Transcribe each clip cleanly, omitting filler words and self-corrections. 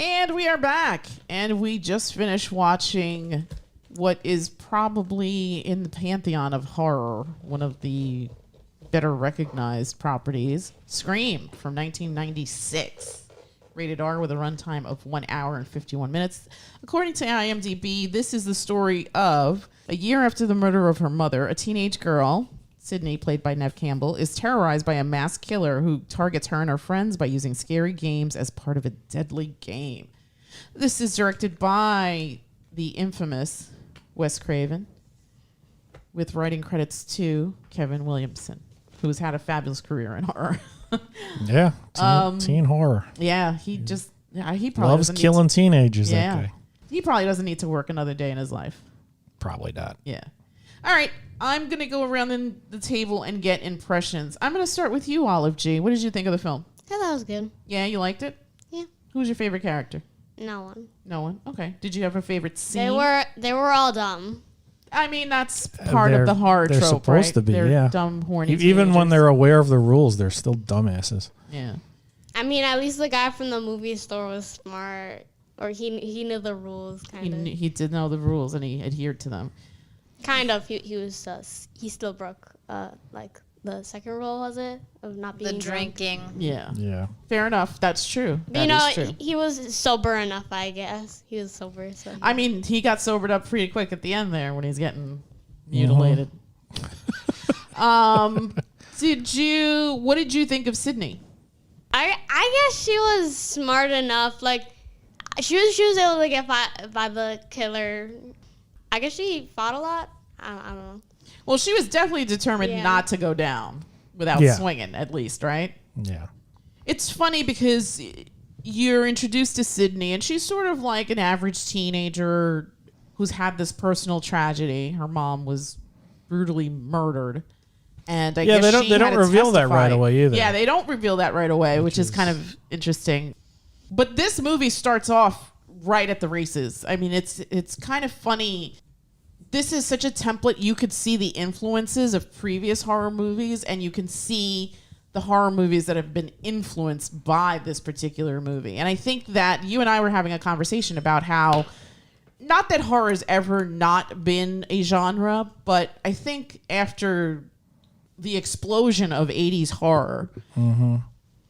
And we are back. And we just finished watching what is probably in the pantheon of horror, one of the better recognized properties, Scream from 1996. Rated R with a runtime of 1 hour and 51 minutes. According to IMDb, this is the story of a year after the murder of her mother, a teenage girl, Sidney, played by Neve Campbell, is terrorized by a mass killer who targets her and her friends by using scary games as part of a deadly game. This is directed by the infamous Wes Craven, with writing credits to Kevin Williamson, who's had a fabulous career in horror. Yeah, teen horror. Yeah, he probably loves killing teenagers. Yeah, that guy. He probably doesn't need to work another day in his life. Probably not. Yeah. All right, I'm gonna go around the table and get impressions. I'm gonna start with you, Olive G. What did you think of the film? I thought it was good. Yeah, you liked it? Yeah. Who was your favorite character? No one. No one. Okay. Did you have a favorite scene? They were all dumb. I mean, that's part of the horror trope, They're supposed to be, they're yeah. dumb, horny Even when teenagers. they're aware of the rules, they're still dumbasses. Yeah. I mean, at least the guy from the movie store was smart, or he knew the rules, kind of. He did know the rules and he adhered to them. Kind of. He was he still broke like the second rule, was it, of not being the drinking. Yeah. Yeah. Fair enough. That's true. But, That is true. he was sober enough, I guess. He was sober. So I mean, he got sobered up pretty quick at the end there when he's getting mutilated. What did you think of Sidney? I guess she was smart enough. Like, she was able to get by the killer. I guess she fought a lot. I don't know. Well, she was definitely determined not to go down without swinging, at least, right? Yeah. It's funny because you're introduced to Sidney, and she's sort of like an average teenager who's had this personal tragedy. Her mom was brutally murdered. And I guess they don't reveal that right away either. Yeah, they don't reveal that right away, which is kind of interesting. But this movie starts off right at the races. I mean, it's kind of funny. This is such a template. You could see the influences of previous horror movies, and you can see the horror movies that have been influenced by this particular movie. And I think that you and I were having a conversation about how, not that horror has ever not been a genre, but I think after the explosion of 80s horror,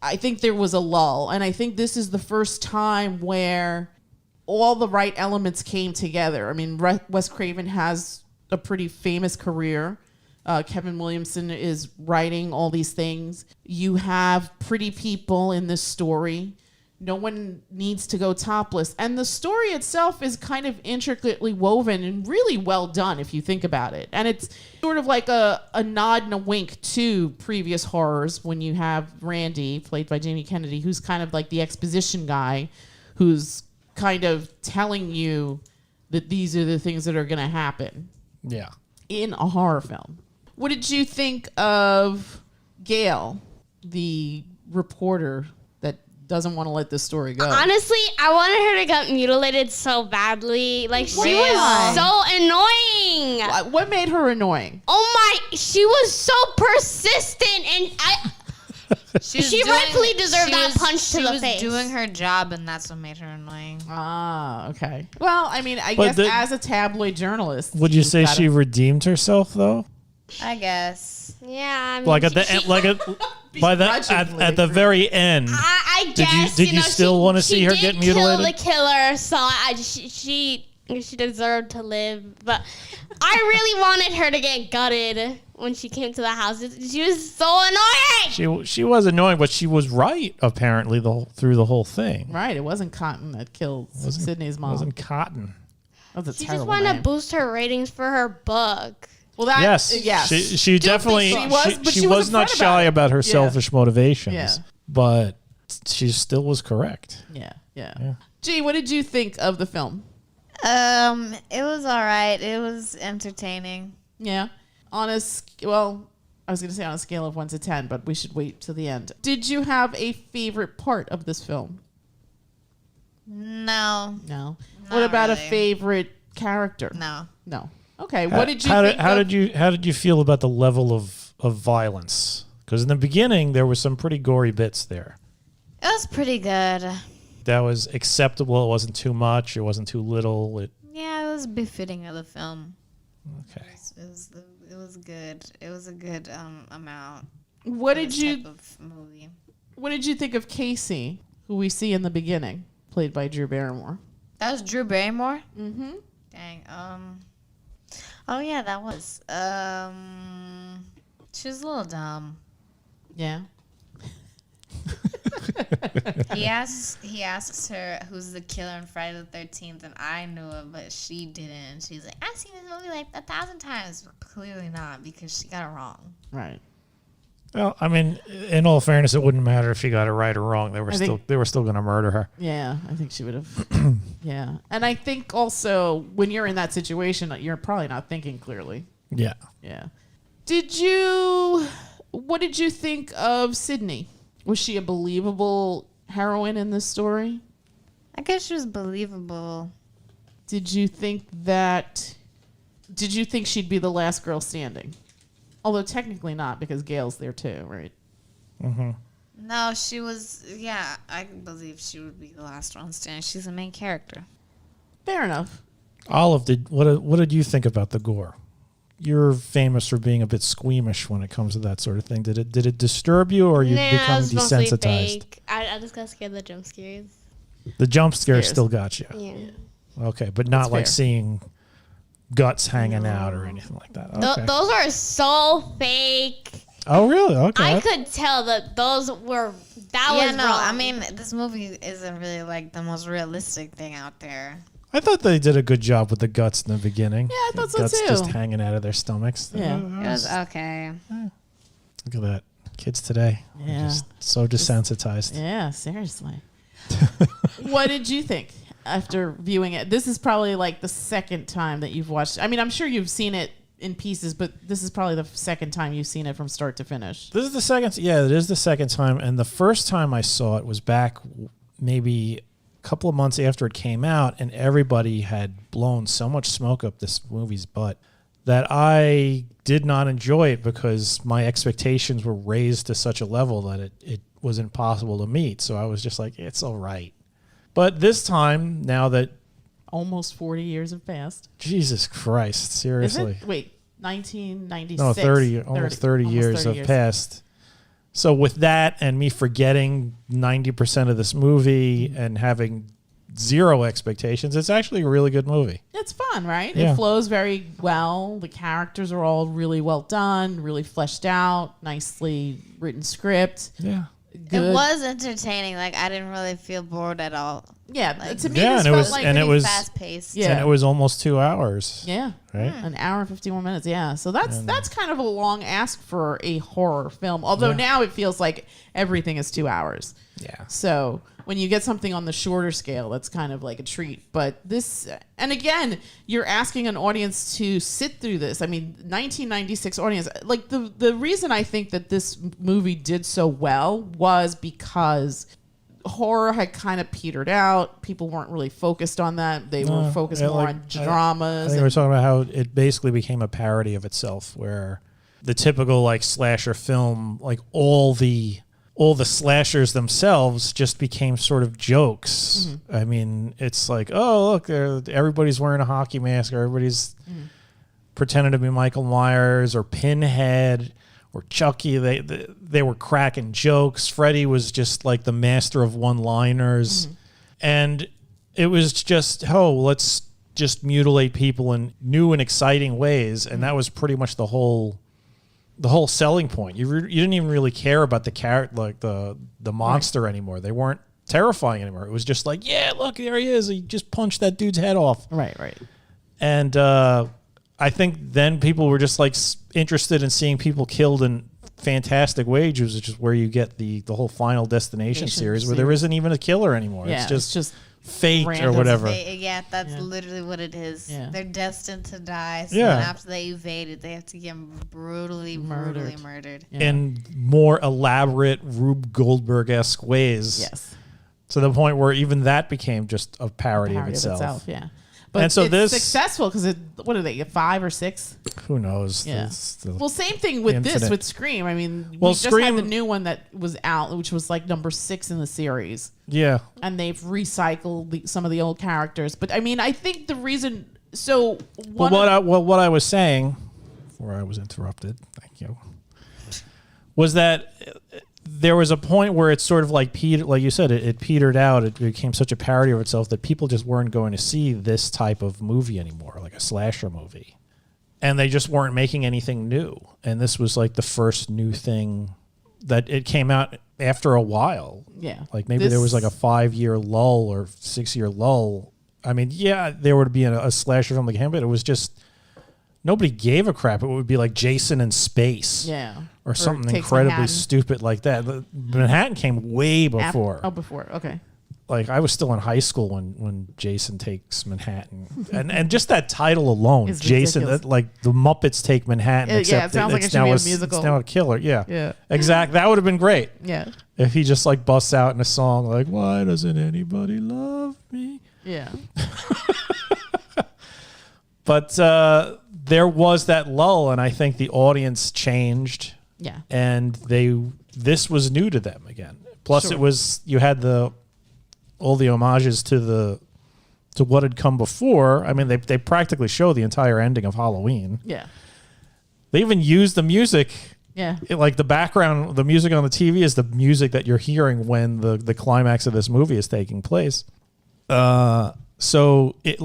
I think there was a lull. And I think this is the first time where all the right elements came together. I mean, Wes Craven has a pretty famous career. Kevin Williamson is writing all these things. You have pretty people in this story. No one needs to go topless. And the story itself is kind of intricately woven and really well done if you think about it. And it's sort of like a nod and a wink to previous horrors when you have Randy, played by Jamie Kennedy, who's kind of like the exposition guy who's kind of telling you that these are the things that are going to happen. Yeah. In a horror film. What did you think of Gail, the reporter that doesn't want to let this story go? Honestly, I wanted her to get mutilated so badly. Like, she was so annoying. What made her annoying? Oh my, she was so persistent, and she rightfully deserved that punch to the face. She was doing her job, and that's what made her annoying. Ah, okay. Well, I mean, I guess as a tabloid journalist, would you say she redeemed herself though? I guess. Yeah. I mean, like at the end, at the very end. I guess. Did you still want to see her get mutilated? She did kill the killer, so she deserved to live. But I really wanted her to get gutted when she came to the house. She was so annoying. She was annoying, but she was right apparently through the whole thing. Right. It wasn't Cotton that killed Sidney's mom. It wasn't Cotton. That was a she terrible just wanted name. to boost her ratings for her book. Well, that yes. She definitely she was not shy about her selfish motivations. Yeah. But she still was correct. Yeah. Gee, what did you think of the film? It was all right. It was entertaining. Yeah. I was going to say on a scale of 1 to 10, but we should wait till the end. Did you have a favorite part of this film? No. What about really. a favorite character? No. Okay. What did you think? How did you feel about the level of violence? Because in the beginning there was some pretty gory bits there. It was pretty good. that was acceptable. It wasn't too much. It wasn't too little. Yeah, it was befitting of the film. Okay. It was good. It was a good amount. What did you type of movie? What did you think of Casey, who we see in the beginning, played by Drew Barrymore? That was Drew Barrymore? Mm-hmm. Dang. Oh yeah, that was. She was a little dumb. Yeah. He asks her who's the killer in Friday the 13th, and I knew it, but she didn't. She's like, I've seen this movie like 1,000 times. But clearly not, because she got it wrong. Right. Well, I mean, in all fairness, it wouldn't matter if she got it right or wrong. They were still going to murder her. Yeah, I think she would have. Yeah, and I think also when you're in that situation, you're probably not thinking clearly. Yeah. Yeah. What did you think of Sidney? Was she a believable heroine in this story? I guess she was believable. Did you think she'd be the last girl standing? Although technically not, because Gail's there too, right? Mm-hmm. No, she was. Yeah, I believe she would be the last one standing. She's the main character. Fair enough. Olive, what did you think about the gore? You're famous for being a bit squeamish when it comes to that sort of thing. Did it disturb you, or you become desensitized? Fake. I just got scared of the jump scares. The jump scares still got you. Yeah. Okay, but not That's like fair. seeing guts hanging out or anything like that. Okay. Those are so fake. Oh, really? Okay. I could tell that those were. Wrong. I mean, this movie isn't really like the most realistic thing out there. I thought they did a good job with the guts in the beginning. Yeah, I thought so guts too. just hanging out of their stomachs. Yeah. It was okay. Look at that. Kids today. Yeah. Just so desensitized. Yeah, seriously. What did you think after viewing it? This is probably like the second time that you've watched. I mean, I'm sure you've seen it in pieces, but this is probably the second time you've seen it from start to finish. This is the second. Yeah, it is the second time. And the first time I saw it was back maybe a couple of months after it came out, and everybody had blown so much smoke up this movie's butt that I did not enjoy it because my expectations were raised to such a level that it was impossible to meet. So I was just like, it's all right. But this time, now that Almost 40 years have passed. Jesus Christ, seriously. Is it? Wait, 1996. No, almost 30 years have passed. So with that and me forgetting 90% of this movie and having zero expectations, it's actually a really good movie. It's fun, right? Yeah. It flows very well. The characters are all really well done, really fleshed out, nicely written script. Yeah. Good. It was entertaining. Like, I didn't really feel bored at all. Yeah, Like, to me, yeah, this and it felt was- like and it was- fast paced. Yeah. And it was almost 2 hours. Yeah. Right? An hour and 51 minutes. Yeah. So that's kind of a long ask for a horror film. Although now it feels like everything is 2 hours. Yeah. So when you get something on the shorter scale, that's kind of like a treat. But this, and again, you're asking an audience to sit through this. I mean, 1996 audience, like the reason I think that this movie did so well was because horror had kind of petered out. People weren't really focused on that. They were focused more on dramas. I think we're talking about how it basically became a parody of itself, where the typical like slasher film, like all the slashers themselves just became sort of jokes. Mm-hmm. I mean, it's like, oh, look, everybody's wearing a hockey mask, or everybody's pretending to be Michael Myers or Pinhead or Chucky. They were cracking jokes. Freddy was just like the master of one-liners. And it was just, let's just mutilate people in new and exciting ways. And that was pretty much the whole selling point. You didn't even really care about the character, like the monster anymore. They weren't terrifying anymore. It was just like, yeah, look, there he is. He just punched that dude's head off. Right. And I think then people were just like interested in seeing people killed in fantastic ways, which is where you get the whole Final Destination series, where there isn't even a killer anymore. Yeah, it's just fate or whatever. Yeah, that's literally what it is. Yeah. They're destined to die. So Yeah. after they evade it, they have to get brutally murdered. Yeah. In more elaborate Rube Goldberg-esque ways. Yes. To the point where even that became just a parody of itself. Yeah. But And so it's this- successful because what are they, 5 or 6? Who knows? Yeah. The Well, same thing with this, infinite- with Scream. I mean, Well, we just had Scream- the new one that was out, which was like number 6 in the series. Yeah. And they've recycled some of the old characters. But I mean, I think the reason, so Well, what I was saying before I was interrupted, thank you, was that there was a point where it's sort of like like you said, it petered out. It became such a parody of itself that people just weren't going to see this type of movie anymore, like a slasher movie. And they just weren't making anything new. And this was like the first new thing that it came out after a while. Yeah. Like maybe there was like a 5-year lull or 6-year lull. I mean, yeah, there would be a slasher film like him, but it was just nobody gave a crap. It would be like Jason in Space. Yeah. Or something Takes incredibly Manhattan. stupid like that. Manhattan came way before. Before. Okay. Like I was still in high school when Jason Takes Manhattan, and just that title alone, It's Jason, ridiculous. like the Muppets Take Manhattan. Yeah, it except sounds like it it's should now be a It's musical. now a killer. Yeah, Yeah. exact. That would have been great Yeah. if he just like busts out in a song like "Why doesn't anybody love me?" Yeah. But there was that lull, and I think the audience changed. Yeah. And this was new to them again. Plus, Sure. it was you had all the homages to what had come before. I mean, they practically show the entire ending of Halloween. Yeah. They even used the music. Yeah. Like the background, the music on the TV is the music that you're hearing when the climax of this movie is taking place. So it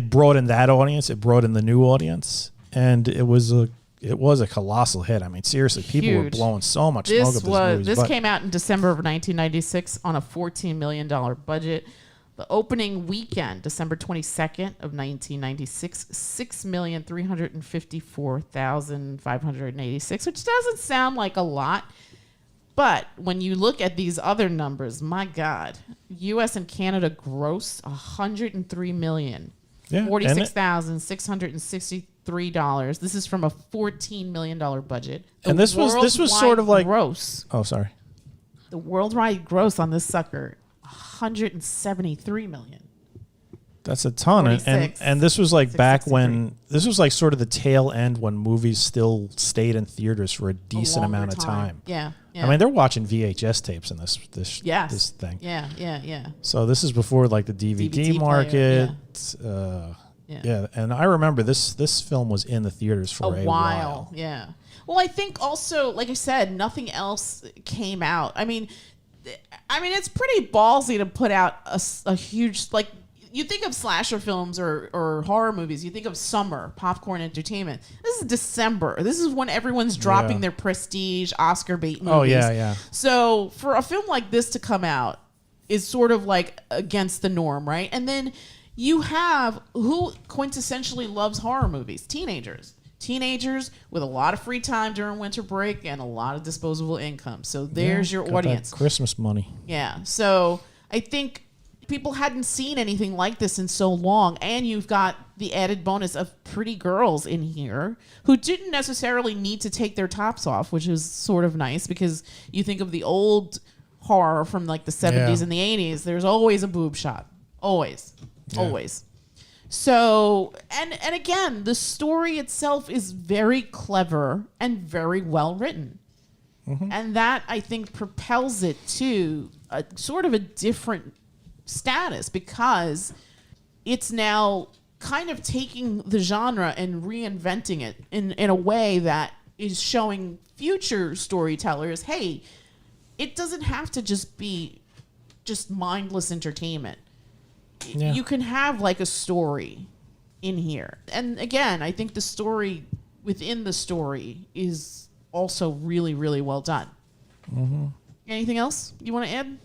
brought in that audience. It brought in the new audience, and it was a colossal hit. I mean, seriously, people were Huge. blowing so much smoke at this movie. This came out in December of 1996 on a $14 million budget. The opening weekend, December 22nd of 1996, 6,354,586, which doesn't sound like a lot. But when you look at these other numbers, my God, U.S. and Canada gross $103 million. Yeah, $46,663. This is from a $14 million budget. And this was sort of like gross. Oh, sorry. The worldwide gross on this sucker, $173 million. That's a ton. And 46, this was like back 663. when this was like sort of the tail end when movies still stayed in theaters for a decent longer amount of time. Yeah, yeah. I mean, they're watching VHS tapes in this Yes. thing. Yeah. So this is before like the DVD, DVD market. player, Yeah, and I remember this film was in the theaters for a while. Yeah. Well, I think also, like I said, nothing else came out. I mean, it's pretty ballsy to put out a huge, like, you think of slasher films or horror movies, you think of summer, popcorn entertainment. This is December. This is when everyone's dropping their prestige Oscar bait movies. Oh, yeah. So for a film like this to come out is sort of like against the norm, right? And then you have who quintessentially loves horror movies? Teenagers with a lot of free time during winter break and a lot of disposable income. So there's your Got that audience. Christmas money. Yeah. So I think people hadn't seen anything like this in so long, and you've got the added bonus of pretty girls in here who didn't necessarily need to take their tops off, which is sort of nice because you think of the old horror from like the 70s and the 80s. There's always a boob shot. Always. So, and again, the story itself is very clever and very well written. And that, I think, propels it to a sort of a different status because it's now kind of taking the genre and reinventing it in a way that is showing future storytellers, hey, it doesn't have to just be just mindless entertainment. Yeah. You can have like a story in here. And again, I think the story within the story is also really, really well done. Anything else you want to add?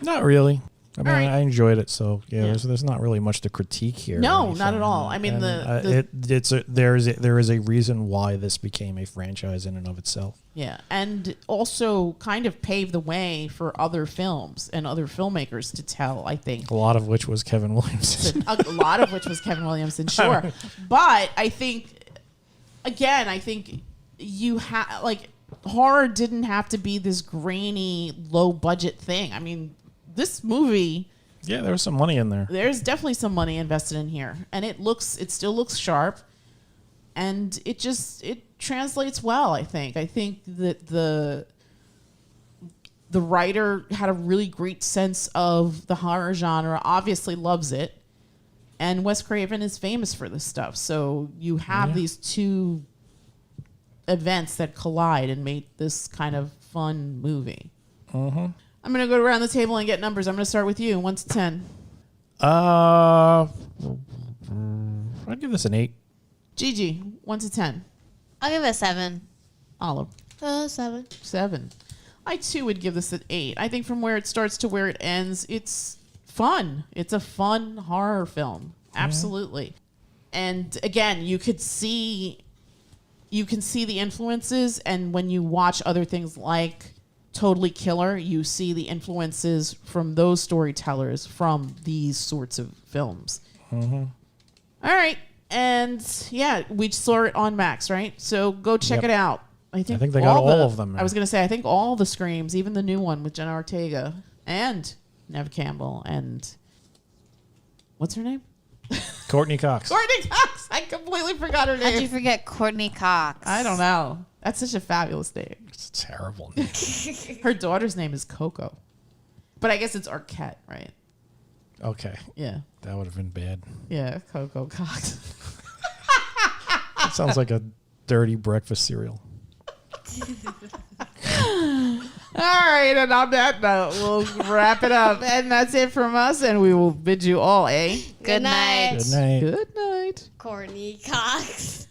Not really. I mean, right. I enjoyed it, so there's not really much to critique here. No, not at all. I mean, there is a reason why this became a franchise in and of itself. Yeah, and also kind of paved the way for other films and other filmmakers to tell, I think. A lot of which was Kevin Williamson. A lot of which was Kevin Williamson, sure. But I think, again, you have, like, horror didn't have to be this grainy, low-budget thing. I mean, this movie Yeah, there was some money in there. There's definitely some money invested in here, and it still looks sharp, and it translates well. I think that the writer had a really great sense of the horror genre. Obviously, loves it, and Wes Craven is famous for this stuff. So you have these two events that collide and make this kind of fun movie. I'm going to go around the table and get numbers. I'm going to start with you, 1 to 10. I'd give this an 8. Gigi, 1 to 10. I'll give it a 7. Olive, 7. 7. I too would give this an 8. I think from where it starts to where it ends, it's fun. It's a fun horror film. Absolutely. And again, you can see the influences, and when you watch other things like Totally Killer, you see the influences from those storytellers from these sorts of films. All right. And yeah, we saw it on Max, right? So go check it out. I think they got all of them. I was going to say, I think all the Screams, even the new one with Jenna Ortega and Neve Campbell and what's her name? Courtney Cox. Courtney Cox. I completely forgot her name. How'd you forget Courtney Cox? I don't know. That's such a fabulous name. It's a terrible name. Her daughter's name is Coco. But I guess it's Arquette, right? Okay. Yeah. That would have been bad. Yeah, Coco Cox. It sounds like a dirty breakfast cereal. All right, and on that note, we'll wrap it up. And that's it from us, and we will bid you all a Good night. Good night. good night. Courtney Cox.